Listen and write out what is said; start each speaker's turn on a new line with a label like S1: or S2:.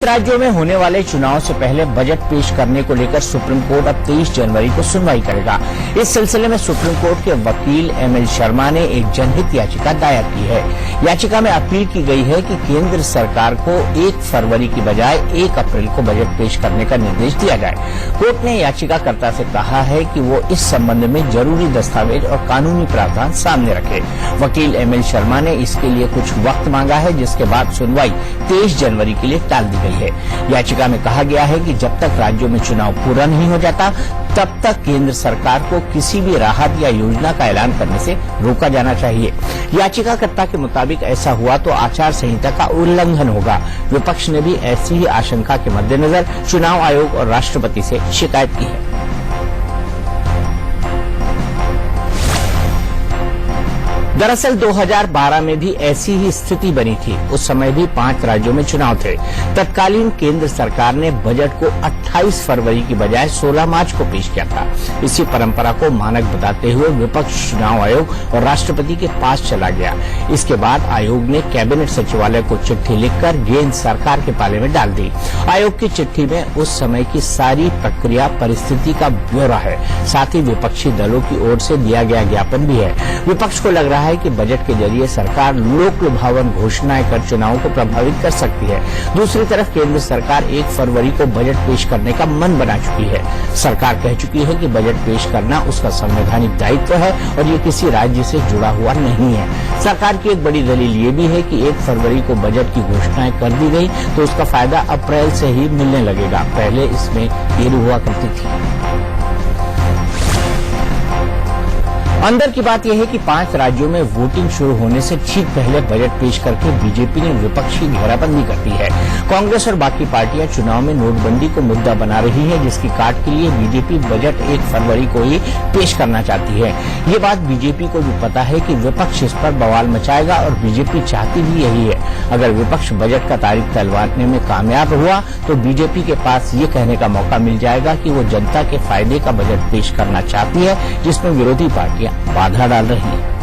S1: राज्यों में होने वाले चुनाव से पहले बजट पेश करने को लेकर सुप्रीम कोर्ट अब 23 जनवरी को सुनवाई करेगा। इस सिलसिले में सुप्रीम कोर्ट के वकील एमएल शर्मा ने एक जनहित याचिका दायर की है। याचिका में अपील की गई है कि केंद्र सरकार को 1 फरवरी की बजाय 1 अप्रैल को बजट पेश करने का निर्देश दिया जाए। कोर्ट ने याचिकाकर्ता से कहा है कि वो इस संबंध में जरूरी दस्तावेज और कानूनी प्रावधान सामने रखे। वकील एमएल शर्मा ने इसके लिए कुछ वक्त मांगा है, जिसके बाद सुनवाई 23 जनवरी के लिए टाल दी गई है। याचिका में कहा गया है कि जब तक राज्यों में चुनाव पूरा नहीं हो जाता, तब तक केंद्र सरकार को किसी भी राहत या योजना का ऐलान करने से रोका जाना चाहिए। याचिकाकर्ता के मुताबिक ऐसा हुआ तो आचार संहिता का उल्लंघन होगा। विपक्ष ने भी ऐसी ही आशंका के मद्देनजर चुनाव आयोग और राष्ट्रपति से शिकायत की है। दरअसल 2012 में भी ऐसी ही स्थिति बनी थी। उस समय भी 5 राज्यों में चुनाव थे। तत्कालीन केंद्र सरकार ने बजट को 28 फरवरी की बजाय 16 मार्च को पेश किया था। इसी परंपरा को मानक बताते हुए विपक्ष चुनाव आयोग और राष्ट्रपति के पास चला गया। इसके बाद आयोग ने कैबिनेट सचिवालय को चिट्ठी लिखकर गेंद सरकार के पाले में डाल दी। आयोग की चिट्ठी में उस समय की सारी प्रक्रिया परिस्थिति का ब्यौरा है। साथ ही विपक्षी दलों की ओर से दिया गया ज्ञापन भी है। विपक्ष को लग रहा है कि बजट के जरिए सरकार लोक लुभावन घोषणाएं कर चुनाव को प्रभावित कर सकती है। दूसरी तरफ केंद्र सरकार 1 फरवरी को बजट पेश करने का मन बना चुकी है। सरकार कह चुकी है कि बजट पेश करना उसका संवैधानिक दायित्व है और ये किसी राज्य से जुड़ा हुआ नहीं है। सरकार की एक बड़ी दलील ये भी है कि 1 फरवरी को बजट की घोषणाएं कर दी गई तो उसका फायदा अप्रैल से ही मिलने लगेगा। पहले इसमें देरी हुआ करती थी। अंदर की बात यह है कि 5 राज्यों में वोटिंग शुरू होने से ठीक पहले बजट पेश करके बीजेपी ने विपक्ष की घेराबंदी कर दी है। कांग्रेस और बाकी पार्टियां चुनाव में नोटबंदी को मुद्दा बना रही है, जिसकी काट के लिए बीजेपी बजट 1 फरवरी को ही पेश करना चाहती है। ये बात बीजेपी को भी पता है कि विपक्ष इस पर बवाल मचाएगा और बीजेपी चाहती भी यही है। अगर विपक्ष बजट का तारीख तलवारने में कामयाब हुआ तो बीजेपी के पास ये कहने का मौका मिल जाएगा कि वो जनता के फायदे का बजट पेश करना चाहती है, जिसमें विरोधी पार्टियां बाधा डाल रही है।